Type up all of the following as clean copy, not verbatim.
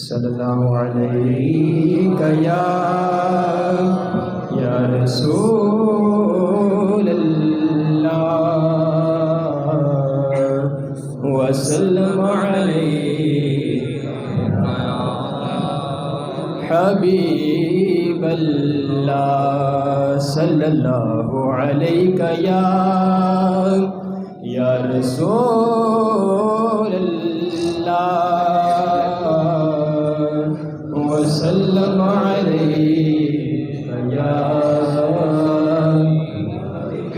صلی اللہ علیہ یا رسول اللہ وسلم علیہ حبیب اللہ صلی اللہ علیہ یا رسول اللہ وسلم علیہ یا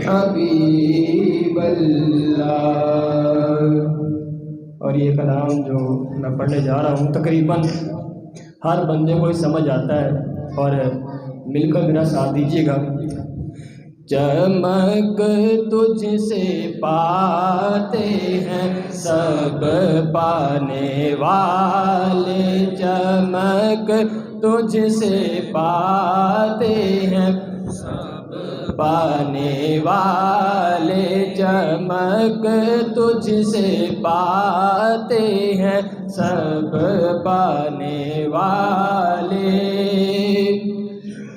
حبیب اللہ۔ اور یہ کلام جو میں پڑھنے جا رہا ہوں تقریباً ہر بندے کو ہی سمجھ آتا ہے، اور مل کر میرا ساتھ دیجیے گا۔ چمک تجھ سے پاتے ہیں سب پانے والے، چمک تجھ سے پاتے ہیں سب پانے والے، چمک تجھ سے پاتے ہیں سب پانے والے،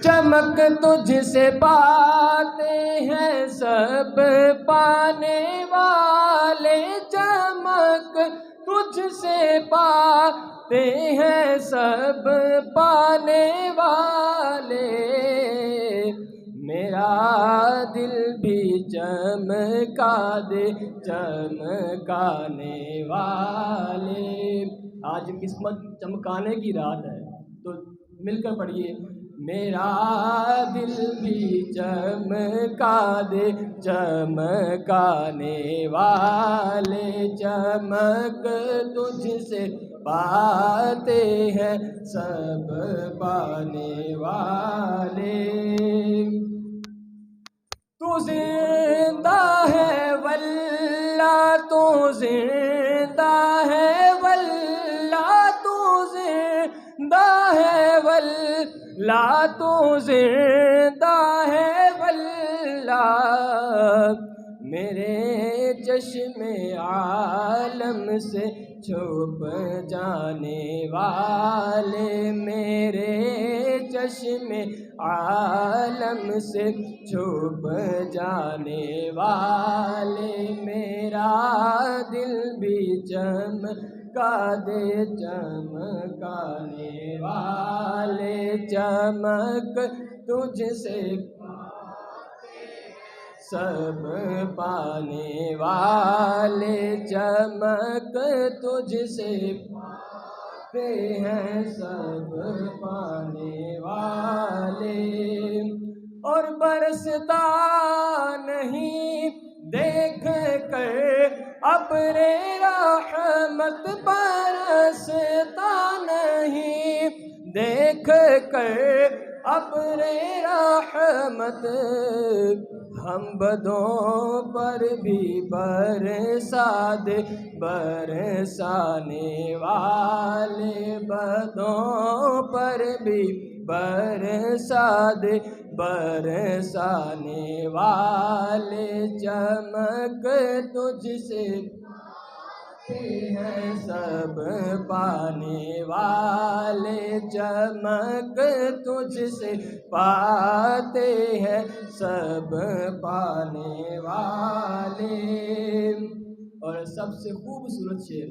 چمک تجھ سے پاتے ہیں سب پانے والے، چمک تجھ سے پاتے ہیں سب پانے والے، میرا دل بھی چمکا دے چمکانے والے۔ آج قسمت چمکانے کی رات ہے، تو مل کر پڑھیے۔ میرا دل بھی چمکا دے چمکانے والے، چمک تجھ سے پاتے ہیں سب پانے والے، تو زندہ ہے واللہ تو زندہ ہے واللہ تو زندہ ہے واللہ تو زندہ ہے واللہ، میرے چشم عالم سے چھپ جانے والے، میرے چشم عالم سے چھپ جانے والے، میرا دل بھی چمکا دے چمکانے والے، چمک تجھ سے سب پانے والے، چمک تجھ سے پاتے ہیں سب پانے والے، اور برستا نہیں دیکھ کر ابر رحمت، برستا نہیں دیکھ کر ابر رحمت، ہم بدوں پر بھی برسا دے برسانے والے، بدوں پر بھی برسا دے برسانے والے، چمک تجھ سے پاتے ہیں سب پانے والے، چمک تجھ سے پاتے ہیں سب پانے والے۔ اور سب سے خوبصورت شعر،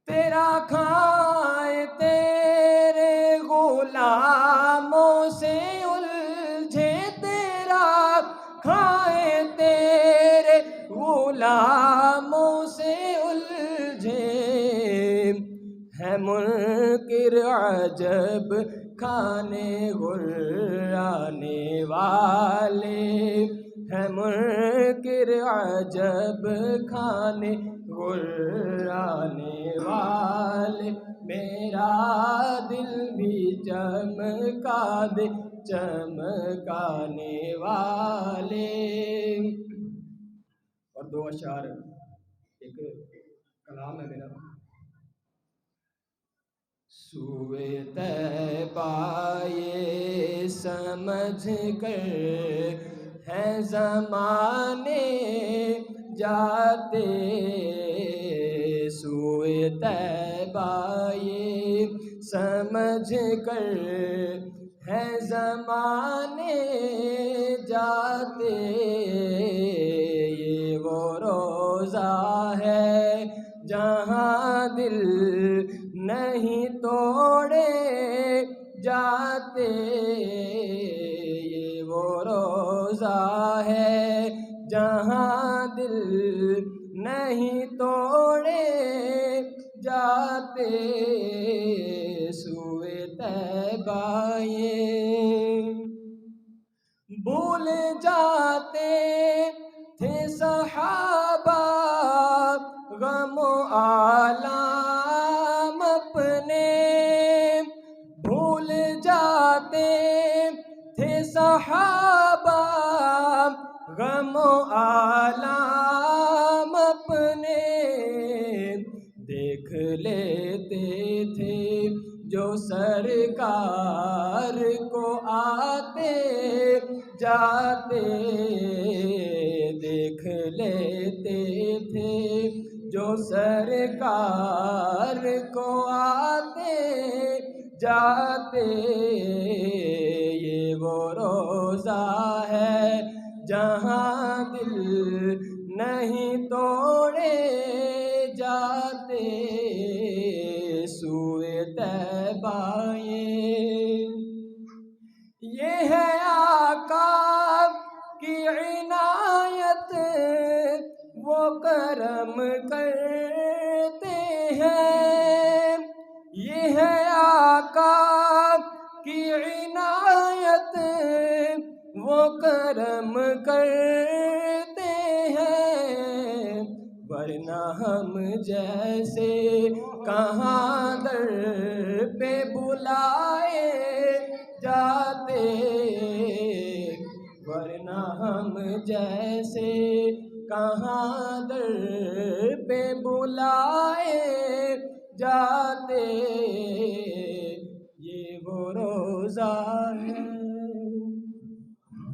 تیرا کھائے تیرے غلاموں سے الجھے، تیرا کھائے تیرے غلاموں سے الجھے، ہے منکر عجب کھانے غرانے والے، ہے منکر عجب کھانے غرانے والے، میرا دل بھی چمکا دے چمکانے والے۔ اور دو اشعار، ایک کلام ہے میرا، سوئے طیبہ یہ سمجھ کر ہیں زمانے جاتے، سوئے طیبہ یہ سمجھ کر ہے زمانے جاتے، یہ وہ روزہ ہے جہاں دل نہیں توڑے جاتے، یہ وہ روزہ ہے جہاں دل نہیں توڑے جاتے، سوئے طیبہ یہ بھول جاتے تھے صحابہ غم و آلام اپنے، بھول جاتے تھے صحابہ غم و آلام اپنے، دیکھ لیتے تھے جو سرکار کو آتے جاتے، دیکھ لیتے تھے جو سرکار کو آتے جاتے، یہ وہ روزہ ہے جہاں دل نہیں توڑے جاتے، سوئے طیبہ یہ ہے آقا کی عنایت، وہ کرم کرتے ہیں، یہ ہے آقا کی عنایت، وہ کرم کرتے ہیں، ورنہ ہم جیسے کہاں در پہ بلائے جاتے، ورنہ ہم جیسے کہاں در پہ بلائے جاتے، یہ وہ روزہ